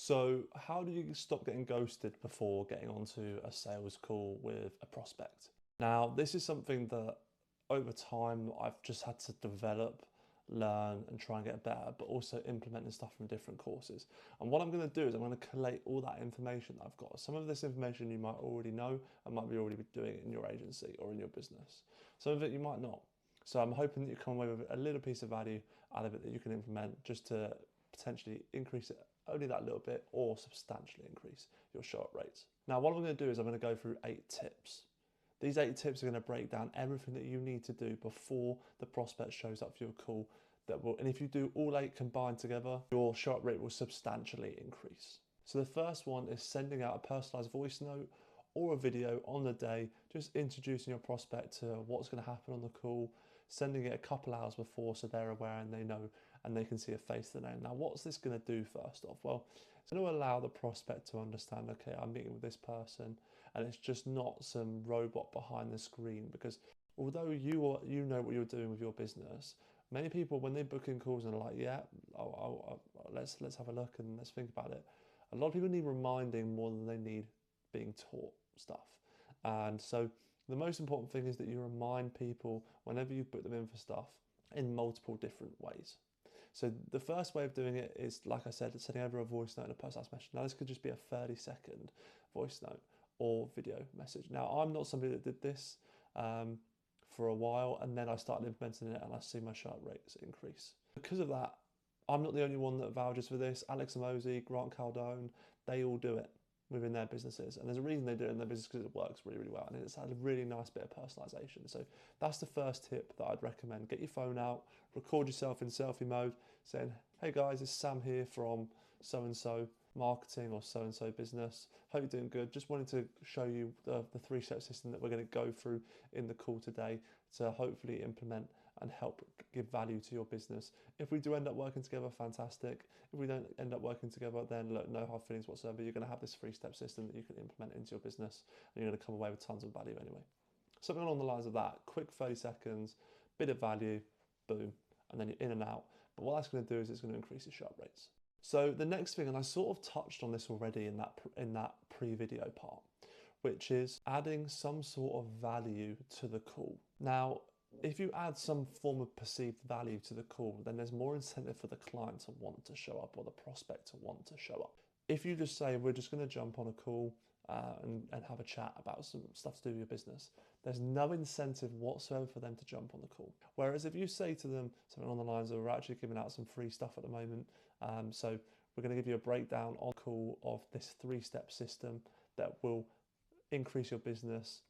So how do you stop getting ghosted before getting onto a sales call with a prospect? Now, this is something that over time I've just had to develop, learn, and try and get better, but also implementing stuff from different courses. And what I'm going to do is I'm going to collate all that information that I've got. Some of this information you might already know and might be already be doing it in your agency or in your business. Some of it you might not. So I'm hoping that you come away with a little piece of value out of it that you can implement just to potentially increase it only that little bit or substantially increase your show up rates. Now, what I'm going to do is I'm going to go through 8 tips. These 8 tips are going to break down everything that you need to do before the prospect shows up for your call. And if you do all 8 combined together, your show up rate will substantially increase. So the first one is sending out a personalized voice note or a video on the day, just introducing your prospect to what's going to happen on the call, sending it a couple hours before so they're aware and they know and they can see a face to the name. Now, what's this going to do first off? Well, it's going to allow the prospect to understand, okay, I'm meeting with this person and it's just not some robot behind the screen, because although you know what you're doing with your business, many people, when they book in calls and are like, yeah, let's have a look and let's think about it. A lot of people need reminding more than they need being taught stuff. And so the most important thing is that you remind people whenever you put them in for stuff in multiple different ways. So the first way of doing it is, like I said, sending over a voice note and a personalized message. Now this could just be a 30-second voice note or video message. Now I'm not somebody that did this for a while, and then I started implementing it and I see my show up rates increase. Because of that, I'm not the only one that vouches for this. Alex Amosi, Grant Caldone, they all do it within their businesses, and there's a reason they do it in their business, because it works really, really well, and it's had a really nice bit of personalization. So that's the first tip that I'd recommend. Get your phone out, record yourself in selfie mode, saying, hey guys, it's Sam here from so-and-so marketing or so-and-so business. Hope you're doing good. Just wanted to show you the 3-step system that we're going to go through in the call today to hopefully implement and help give value to your business. If we do end up working together, fantastic. If we don't end up working together, then look, no hard feelings whatsoever. You're going to have this 3-step system that you can implement into your business, and you're going to come away with tons of value anyway. Something along the lines of that, quick 30 seconds, bit of value, boom, and then you're in and out. But what that's going to do is it's going to increase your show up rates. So the next thing, and I sort of touched on this already in that pre-video part, which is adding some sort of value to the call. Now, if you add some form of perceived value to the call, then there's more incentive for the client to want to show up or the prospect to want to show up. If you just say, we're just going to jump on a call and have a chat about some stuff to do with your business, there's no incentive whatsoever for them to jump on the call. Whereas if you say to them something on the lines of, we're actually giving out some free stuff at the moment, so we're going to give you a breakdown on call of this 3-step system that will increase your business.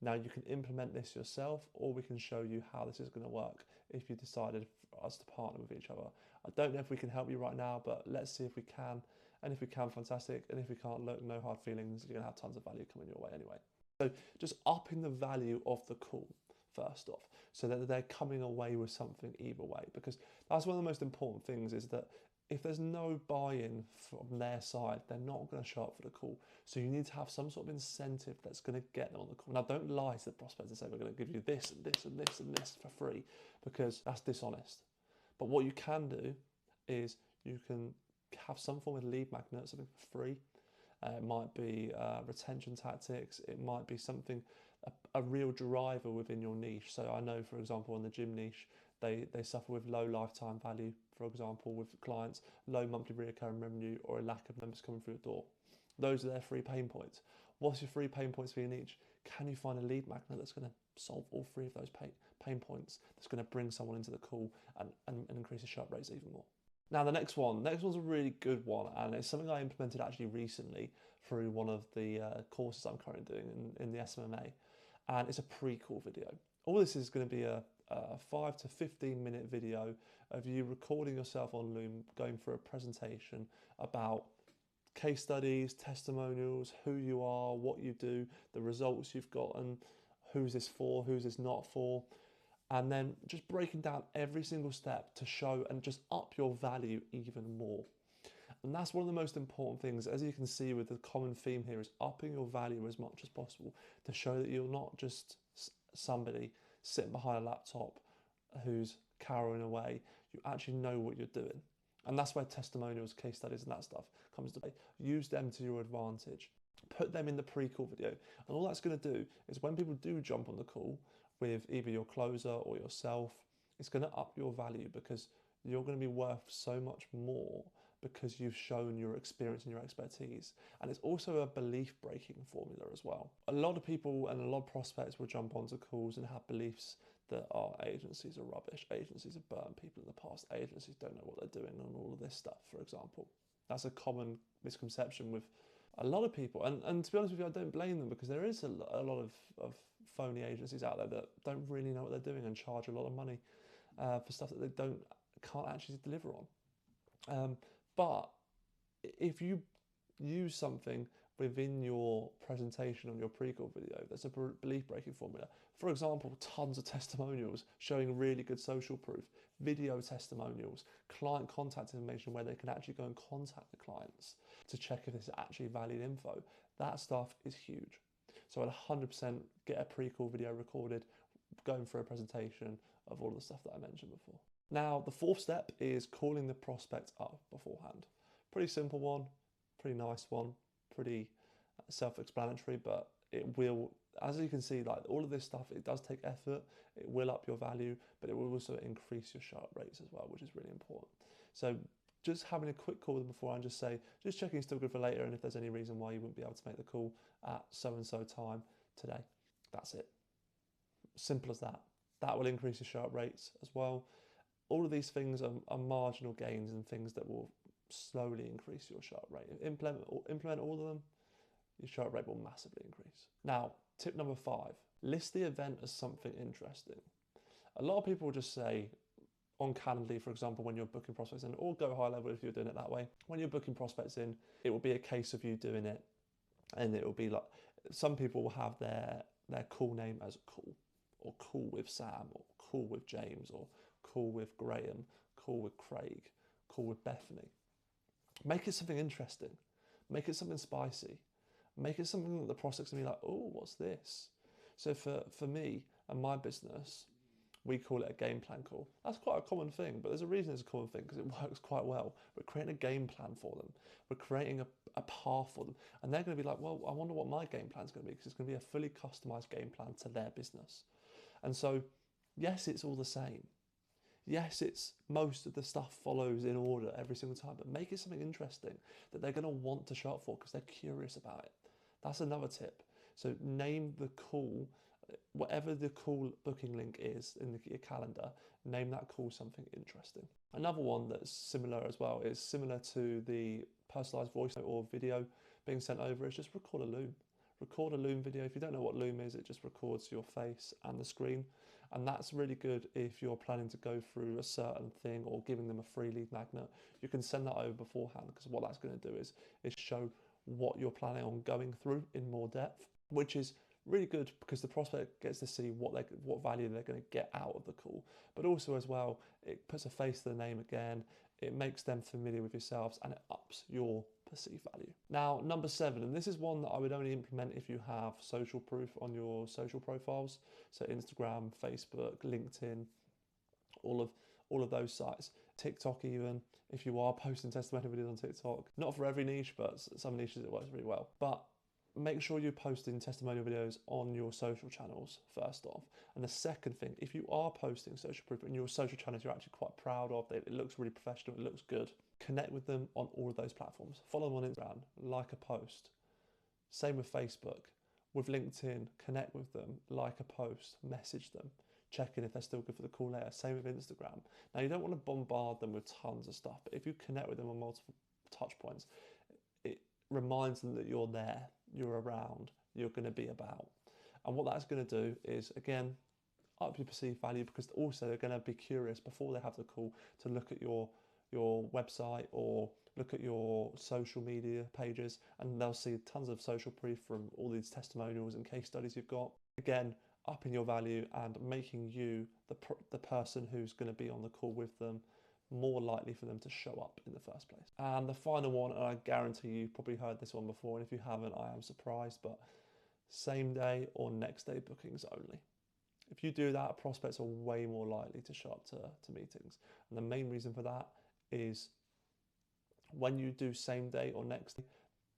Now you can implement this yourself, or we can show you how this is going to work if you decided for us to partner with each other. I don't know if we can help you right now, but let's see if we can. And if we can, fantastic. And if we can't, look, no hard feelings. You're going to have tons of value coming your way anyway. So just upping the value of the call first off, so that they're coming away with something either way. Because that's one of the most important things, is that if there's no buy-in from their side, they're not going to show up for the call. So you need to have some sort of incentive that's going to get them on the call. Now, don't lie to the prospect and say, we're going to give you this and this and this and this for free, because that's dishonest. But what you can do is you can have some form of lead magnet, something for free. It might be retention tactics. It might be something, a real driver within your niche. So I know, for example, in the gym niche, they suffer with low lifetime value, for example, with clients, low monthly recurring revenue, or a lack of members coming through the door. Those are their 3 pain points. What's your 3 pain points for your niche? Can you find a lead magnet that's going to solve all 3 of those pain points, that's going to bring someone into the call and increase the show up rates even more? Now the next one's a really good one, and it's something I implemented actually recently through one of the courses I'm currently doing in the SMMA, and it's a pre-call video. All this is going to be a 5 to 15 minute video of you recording yourself on Loom, going through a presentation about case studies, testimonials, who you are, what you do, the results you've gotten, who's this for, who's this not for, and then just breaking down every single step to show and just up your value even more. And that's one of the most important things, as you can see with the common theme here, is upping your value as much as possible to show that you're not just somebody sitting behind a laptop who's cowering away. You actually know what you're doing. And that's where testimonials, case studies and that stuff comes to play. Use them to your advantage. Put them in the pre-call video. And all that's going to do is when people do jump on the call with either your closer or yourself, it's going to up your value because you're going to be worth so much more because you've shown your experience and your expertise. And it's also a belief breaking formula as well. A lot of people and a lot of prospects will jump onto calls and have beliefs that our agencies are rubbish, agencies have burned people in the past, agencies don't know what they're doing and all of this stuff, for example. That's a common misconception with a lot of people. And to be honest with you, I don't blame them because there is a lot of phony agencies out there that don't really know what they're doing and charge a lot of money for stuff that they can't actually deliver on. But if you use something within your presentation on your pre-call video that's a belief breaking formula, for example, tons of testimonials showing really good social proof, video testimonials, client contact information where they can actually go and contact the clients to check if this is actually valid info, that stuff is huge. So I'd 100% get a pre-call video recorded, going through a presentation of all the stuff that I mentioned before. Now, the fourth step is calling the prospect up beforehand. Pretty simple one, pretty nice one, pretty self-explanatory, but it will, as you can see, like all of this stuff, it does take effort, it will up your value, but it will also increase your show-up rates as well, which is really important. So just having a quick call with them before and just say, just checking it's still good for later and if there's any reason why you wouldn't be able to make the call at so-and-so time today. That's it. Simple as that. That will increase your show-up rates as well. All of these things are marginal gains and things that will slowly increase your show-up rate. Implement all of them, your show-up rate will massively increase. Now, tip number 5, list the event as something interesting. A lot of people will just say on Calendly, for example, when you're booking prospects in, or go high level if you're doing it that way. When you're booking prospects in, it will be a case of you doing it, and it will be like, some people will have their call name as call, or call with Sam, or call with James, or call with Graham, call with Craig, call with Bethany. Make it something interesting. Make it something spicy. Make it something that the prospect's gonna be like, oh, what's this? So for me and my business, we call it a game plan call. That's quite a common thing, but there's a reason it's a common thing because it works quite well. We're creating a game plan for them. We're creating a path for them. And they're gonna be like, well, I wonder what my game plan's gonna be because it's gonna be a fully customized game plan to their business. And so, yes, it's all the same. Yes, it's most of the stuff follows in order every single time, but make it something interesting that they're going to want to show up for because they're curious about it. That's another tip. So name the call, whatever the call booking link is in your calendar, name that call something interesting. Another one that's similar as well is similar to the personalized voice or video being sent over is just record a Loom. Record a Loom video. If you don't know what Loom is, it just records your face and the screen. And that's really good if you're planning to go through a certain thing or giving them a free lead magnet. You can send that over beforehand because what that's going to do is show what you're planning on going through in more depth, which is really good because the prospect gets to see what value they're going to get out of the call. But also as well, it puts a face to the name again. It makes them familiar with yourselves and it ups your perceived value. Now, number 7, and this is one that I would only implement if you have social proof on your social profiles. So Instagram, Facebook, LinkedIn, all of those sites. TikTok even, if you are posting testimonial videos on TikTok. Not for every niche, but some niches it works really well. But make sure you're posting testimonial videos on your social channels first off. And the second thing, if you are posting social proof and your social channels you're actually quite proud of, it looks really professional, it looks good, connect with them on all of those platforms. Follow them on Instagram, like a post. Same with Facebook. With LinkedIn, connect with them, like a post, message them, check in if they're still good for the call later. Same with Instagram. Now you don't want to bombard them with tons of stuff, but if you connect with them on multiple touch points, it reminds them that you're there, you're around, you're going to be about. And what that's going to do is, again, up your perceived value because also they're going to be curious before they have the call to look at your website or look at your social media pages, and they'll see tons of social proof from all these testimonials and case studies you've got. Again, upping your value and making you the person who's going to be on the call with them more likely for them to show up in the first place. And the final one, and I guarantee you've probably heard this one before, and if you haven't, I am surprised, but same day or next day bookings only. If you do that, prospects are way more likely to show up to meetings. And the main reason for that is When you do same day or next day,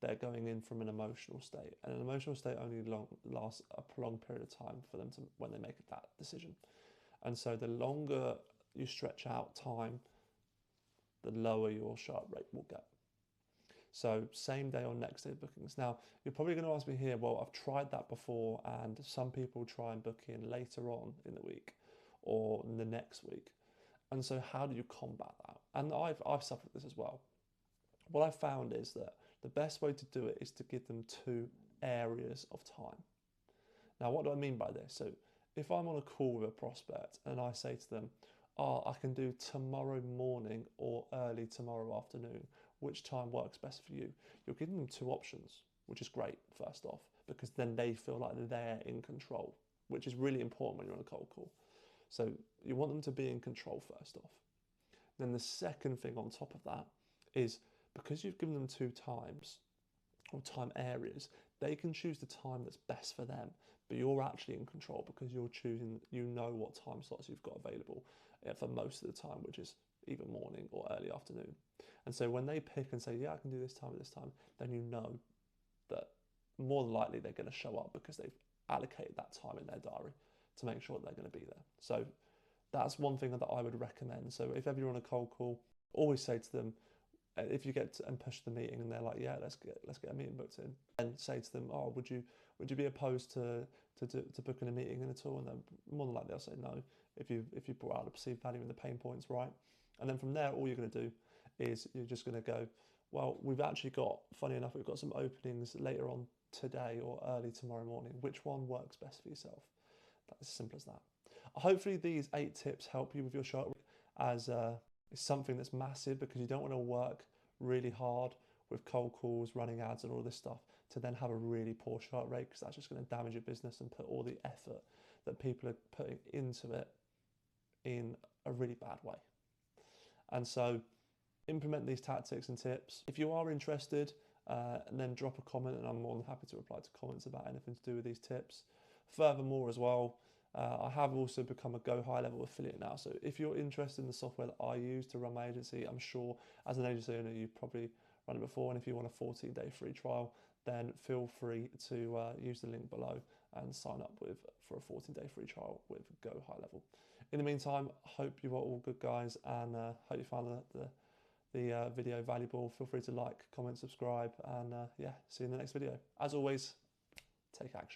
they're going in from an emotional state, and an emotional state only lasts a prolonged period of time for them to when they make that decision. And so the longer you stretch out time, the lower your show up rate will get. So same day or next day bookings. Now, you're probably going to ask me here, well, I've tried that before, and some people try and book in later on in the week or in the next week. And so how do you combat that? And I've suffered this as well. What I've found is that the best way to do it is to give them 2 areas of time. Now, what do I mean by this? So if I'm on a call with a prospect and I say to them, oh, I can do tomorrow morning or early tomorrow afternoon, which time works best for you? You're giving them 2 options, which is great, first off, because then they feel like they're in control, which is really important when you're on a cold call. So you want them to be in control first off. Then the second thing on top of that is, because you've given them 2 times or time areas, they can choose the time that's best for them, but you're actually in control because you're choosing, you know what time slots you've got available for most of the time, which is either morning or early afternoon. And so when they pick and say, yeah, I can do this time at this time, then you know that more than likely they're going to show up because they've allocated that time in their diary to make sure that they're going to be there. So that's one thing that I would recommend. So if ever you're on a cold call, always say to them, if you get to, and push the meeting and they're like, yeah, let's get a meeting booked in, and say to them, oh, would you be opposed to booking a meeting in at all? And then more than likely they'll say no, if you brought out the perceived value and the pain points, right? And then from there, all you're going to do is you're just going to go, well, we've actually got, funny enough, we've got some openings later on today or early tomorrow morning. Which one works best for yourself? That's as simple as that. Hopefully these 8 tips help you with your short, as it's something that's massive, because you don't want to work really hard with cold calls, running ads and all this stuff to then have a really poor short rate, because that's just going to damage your business and put all the effort that people are putting into it in a really bad way. And so implement these tactics and tips. If you are interested, and then drop a comment, and I'm more than happy to reply to comments about anything to do with these tips. Furthermore as well, I have also become a Go High level affiliate now. So if you're interested in the software that I use to run my agency, I'm sure as an agency owner, you've probably run it before. And if you want a 14-day free trial, then feel free to use the link below and sign up for a 14-day free trial with Go High level. In the meantime, I hope you are all good, guys, and hope you found the video valuable. Feel free to like, comment, subscribe, and yeah, see you in the next video. As always, take action.